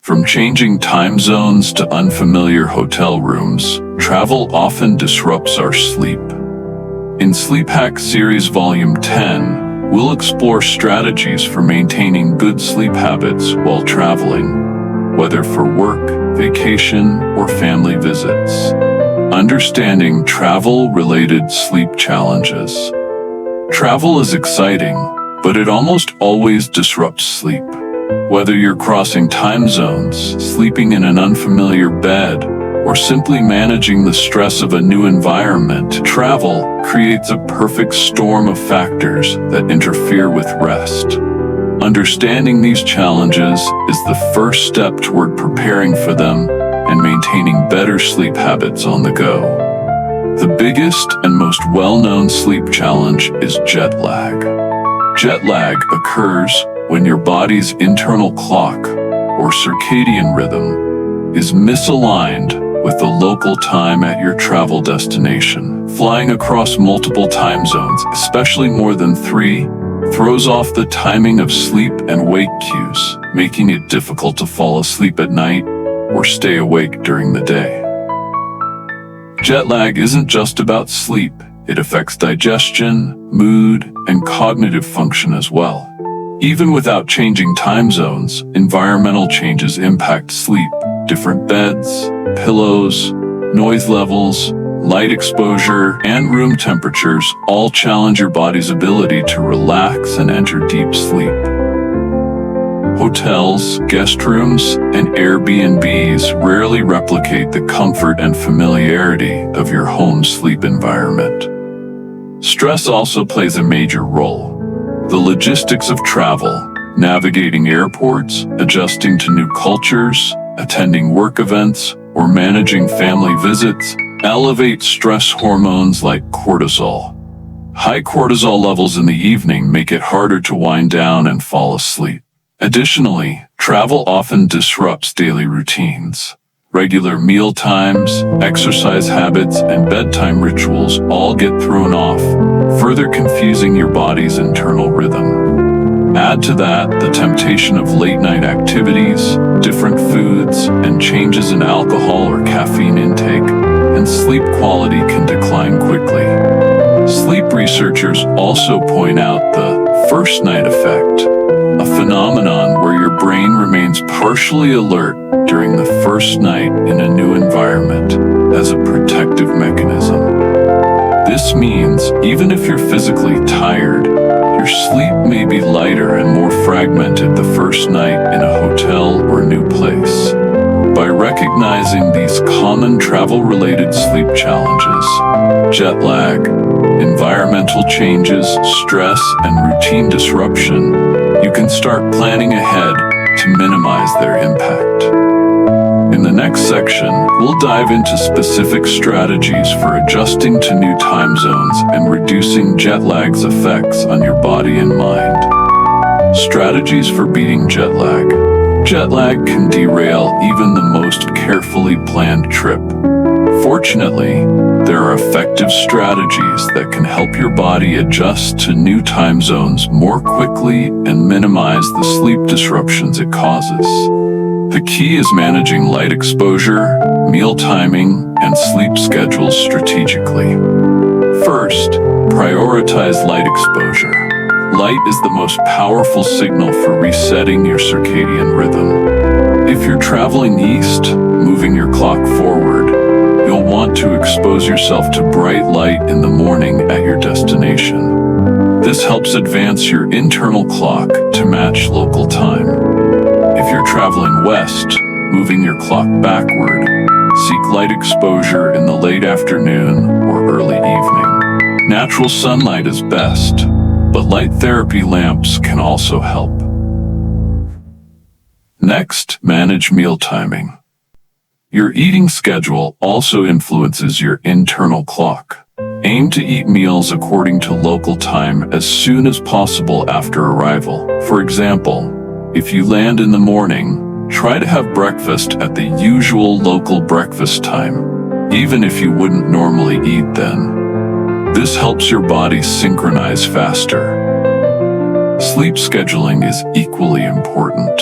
From changing time zones to unfamiliar hotel rooms, travel often disrupts our sleep. In Sleep Hack Series Volume 10, we'll explore strategies for maintaining good sleep habits while traveling, whether for work, vacation, or family visits. Understanding travel-related sleep challenges. Travel is exciting, but it almost always disrupts sleep. Whether you're crossing time zones, sleeping in an unfamiliar bed, or simply managing the stress of a new environment, travel creates a perfect storm of factors that interfere with rest. Understanding these challenges is the first step toward preparing for them and maintaining better sleep habits on the go. The biggest and most well-known sleep challenge is jet lag. Jet lag occurs when your body's internal clock, or circadian rhythm, is misaligned with the local time at your travel destination. Flying across multiple time zones, especially more than 3, throws off the timing of sleep and wake cues, making it difficult to fall asleep at night or stay awake during the day. Jet lag isn't just about sleep. It affects digestion, mood, and cognitive function as well. Even without changing time zones, environmental changes impact sleep. Different beds, pillows, noise levels, light exposure, and room temperatures all challenge your body's ability to relax and enter deep sleep. Hotels, guest rooms, and Airbnbs rarely replicate the comfort and familiarity of your home sleep environment. Stress also plays a major role. The logistics of travel, navigating airports, adjusting to new cultures, attending work events, or managing family visits, elevate stress hormones like cortisol. High cortisol levels in the evening make it harder to wind down and fall asleep. Additionally, travel often disrupts daily routines. Regular meal times, exercise habits, and bedtime rituals all get thrown off, further confusing your body's internal rhythm. Add to that the temptation of late-night activities, different foods, and changes in alcohol or caffeine intake, and sleep quality can decline quickly. Sleep researchers also point out the first night effect, a phenomenon where your brain remains partially alert during the first night in a new environment as a protective mechanism. This means even if you're physically tired, your sleep may be lighter and more fragmented the first night in a hotel or new place. By recognizing these common travel-related sleep challenges, jet lag, environmental changes, stress, and routine disruption, you can start planning ahead to minimize their impact. In the next section, we'll dive into specific strategies for adjusting to new time zones and reducing jet lag's effects on your body and mind. Strategies for beating jet lag. Jet lag can derail even the most carefully planned trip. Fortunately, there are effective strategies that can help your body adjust to new time zones more quickly and minimize the sleep disruptions it causes. The key is managing light exposure, meal timing, and sleep schedules strategically. First, prioritize light exposure. Light is the most powerful signal for resetting your circadian rhythm. If you're traveling east, moving your clock forward, you'll want to expose yourself to bright light in the morning at your destination. This helps advance your internal clock to match local time. If you're traveling west, moving your clock backward, seek light exposure in the late afternoon or early evening. Natural sunlight is best, but light therapy lamps can also help. Next, manage meal timing. Your eating schedule also influences your internal clock. Aim to eat meals according to local time as soon as possible after arrival. For example, if you land in the morning, try to have breakfast at the usual local breakfast time, even if you wouldn't normally eat then. This helps your body synchronize faster. Sleep scheduling is equally important.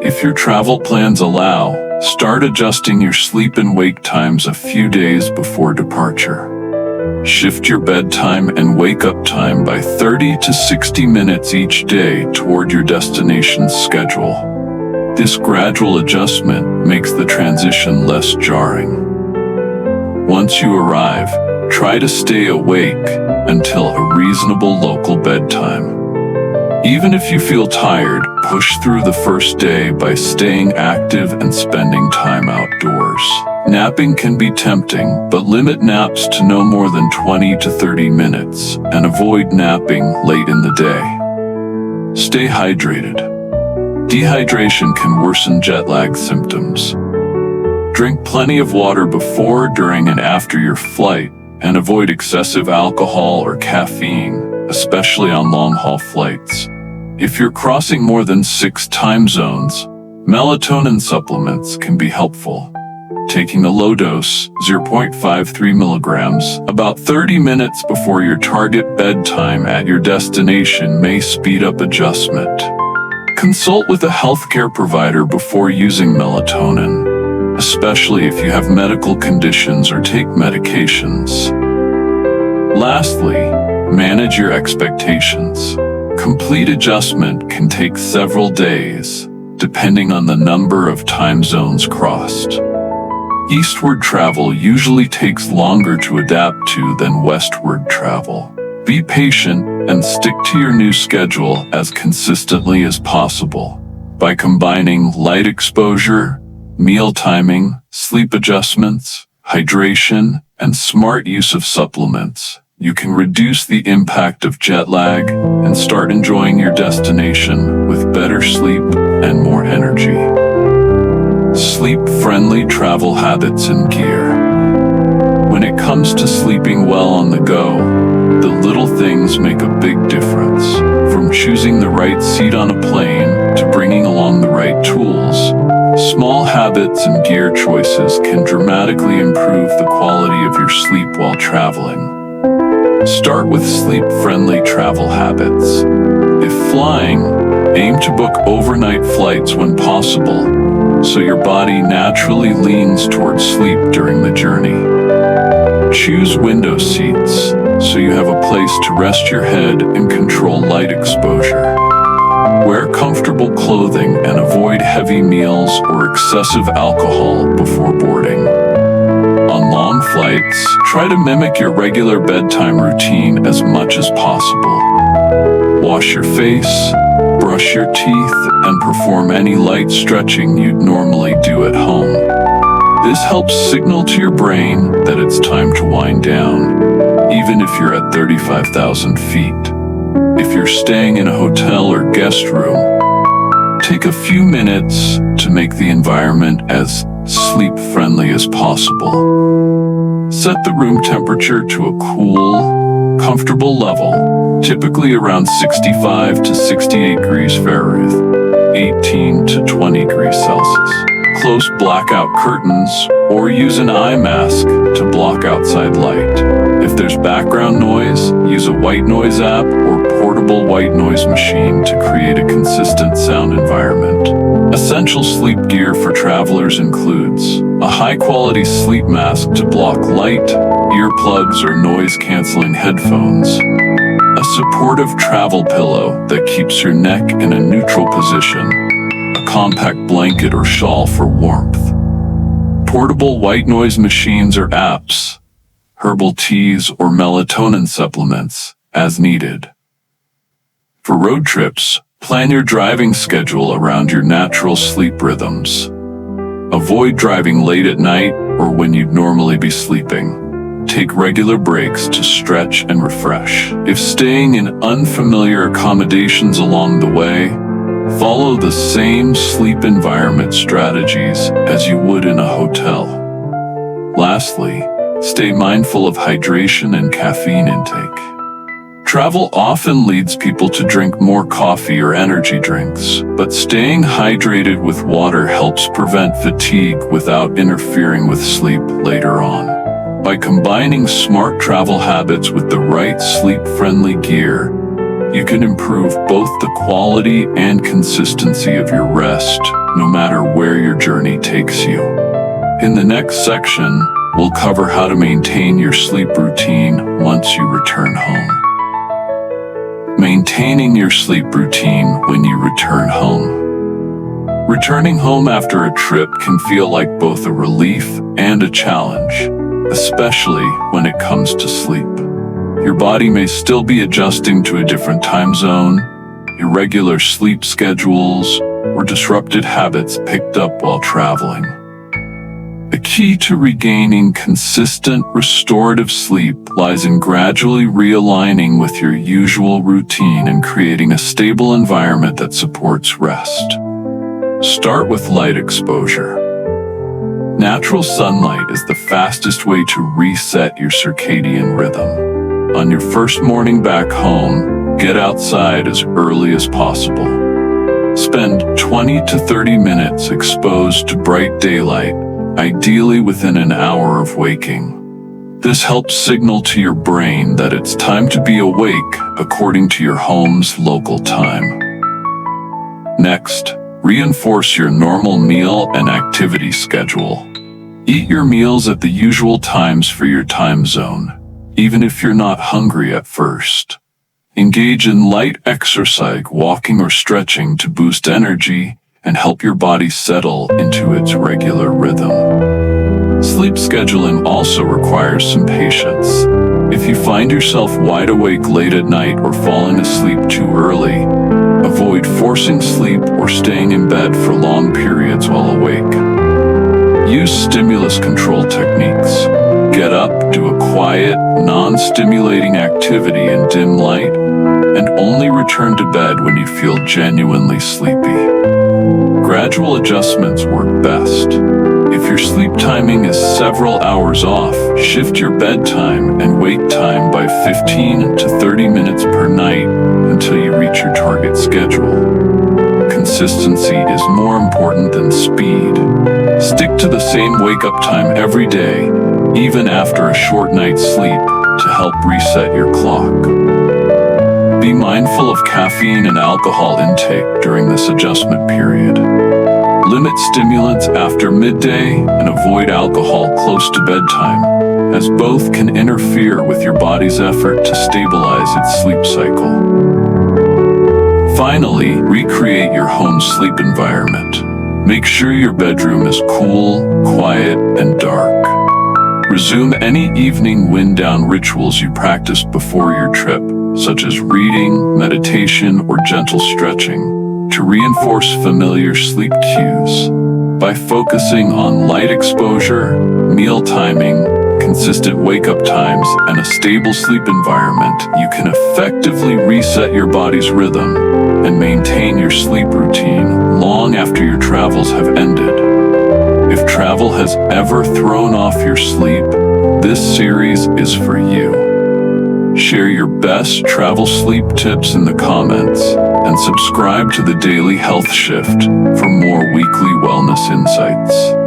If your travel plans allow, start adjusting your sleep and wake times a few days before departure. Shift your bedtime and wake-up time by 30 to 60 minutes each day toward your destination's schedule. This gradual adjustment makes the transition less jarring. Once you arrive, try to stay awake until a reasonable local bedtime. Even if you feel tired, push through the first day by staying active and spending time outdoors. Napping can be tempting, but limit naps to no more than 20 to 30 minutes and avoid napping late in the day. Stay hydrated. Dehydration can worsen jet lag symptoms. Drink plenty of water before, during, and after your flight, and avoid excessive alcohol or caffeine, especially on long-haul flights. If you're crossing more than 6 time zones, melatonin supplements can be helpful. Taking a low dose, 0.53 milligrams, about 30 minutes before your target bedtime at your destination may speed up adjustment. Consult with a healthcare provider before using melatonin, especially if you have medical conditions or take medications. Lastly, manage your expectations. Complete adjustment can take several days, depending on the number of time zones crossed. Eastward travel usually takes longer to adapt to than westward travel. Be patient and stick to your new schedule as consistently as possible. By combining light exposure, meal timing, sleep adjustments, hydration, and smart use of supplements, you can reduce the impact of jet lag and start enjoying your destination with better sleep and more energy. Sleep-friendly travel habits and gear. When it comes to sleeping well on the go, the little things make a big difference. From choosing the right seat on a plane to bringing along the right tools, small habits and gear choices can dramatically improve the quality of your sleep while traveling. Start with sleep-friendly travel habits. If flying, aim to book overnight flights when possible, so your body naturally leans towards sleep during the journey. Choose window seats, so you have a place to rest your head and control light exposure. Wear comfortable clothing and avoid heavy meals or excessive alcohol before boarding. On long flights, try to mimic your regular bedtime routine as much as possible. Wash your face, brush your teeth, and perform any light stretching you'd normally do at home. This helps signal to your brain that it's time to wind down, even if you're at 35,000 feet. If you're staying in a hotel or guest room, take a few minutes to make the environment as sleep-friendly as possible. Set the room temperature to a cool, comfortable level, typically around 65 to 68 degrees Fahrenheit, 18 to 20 degrees Celsius. Close blackout curtains or use an eye mask to block outside light. If there's background noise, use a white noise app or portable white noise machine to create a consistent sound environment. Essential sleep gear for travelers includes a high-quality sleep mask to block light, earplugs or noise-canceling headphones, a supportive travel pillow that keeps your neck in a neutral position, a compact blanket or shawl for warmth, portable white noise machines or apps, herbal teas or melatonin supplements as needed. For road trips, plan your driving schedule around your natural sleep rhythms. Avoid driving late at night or when you'd normally be sleeping. Take regular breaks to stretch and refresh. If staying in unfamiliar accommodations along the way, follow the same sleep environment strategies as you would in a hotel. Lastly, stay mindful of hydration and caffeine intake. Travel often leads people to drink more coffee or energy drinks, but staying hydrated with water helps prevent fatigue without interfering with sleep later on. By combining smart travel habits with the right sleep-friendly gear, you can improve both the quality and consistency of your rest, no matter where your journey takes you. In the next section, we'll cover how to maintain your sleep routine once you return home. Maintaining your sleep routine when you return home. Returning home after a trip can feel like both a relief and a challenge, especially when it comes to sleep. Your body may still be adjusting to a different time zone, irregular sleep schedules, or disrupted habits picked up while traveling. The key to regaining consistent, restorative sleep lies in gradually realigning with your usual routine and creating a stable environment that supports rest. Start with light exposure. Natural sunlight is the fastest way to reset your circadian rhythm. On your first morning back home, get outside as early as possible. Spend 20 to 30 minutes exposed to bright daylight, ideally within an hour of waking. This helps signal to your brain that it's time to be awake according to your home's local time. Next, reinforce your normal meal and activity schedule. Eat your meals at the usual times for your time zone, even if you're not hungry at first. Engage in light exercise, walking or stretching to boost energy and help your body settle into its regular rhythm. Sleep scheduling also requires some patience. If you find yourself wide awake late at night or falling asleep too early, avoid forcing sleep or staying in bed for long periods while awake. Use stimulus control techniques. Get up, do a quiet, non-stimulating activity in dim light, and only return to bed when you feel genuinely sleepy. Gradual adjustments work best. If your sleep timing is several hours off, shift your bedtime and wake time by 15 to 30 minutes per night until you reach your target schedule. Consistency is more important than speed. Stick to the same wake-up time every day, even after a short night's sleep, to help reset your clock. Be mindful of caffeine and alcohol intake during this adjustment period. Limit stimulants after midday and avoid alcohol close to bedtime, as both can interfere with your body's effort to stabilize its sleep cycle. Finally, recreate your home sleep environment. Make sure your bedroom is cool, quiet, and dark. Resume any evening wind-down rituals you practiced before your trip, such as reading, meditation, or gentle stretching, to reinforce familiar sleep cues. By focusing on light exposure, meal timing, consistent wake-up times, and a stable sleep environment, you can effectively reset your body's rhythm and maintain your sleep routine long after your travels have ended. If travel has ever thrown off your sleep, this series is for you. Share your best travel sleep tips in the comments and subscribe to the Daily Health Shift for more weekly wellness insights.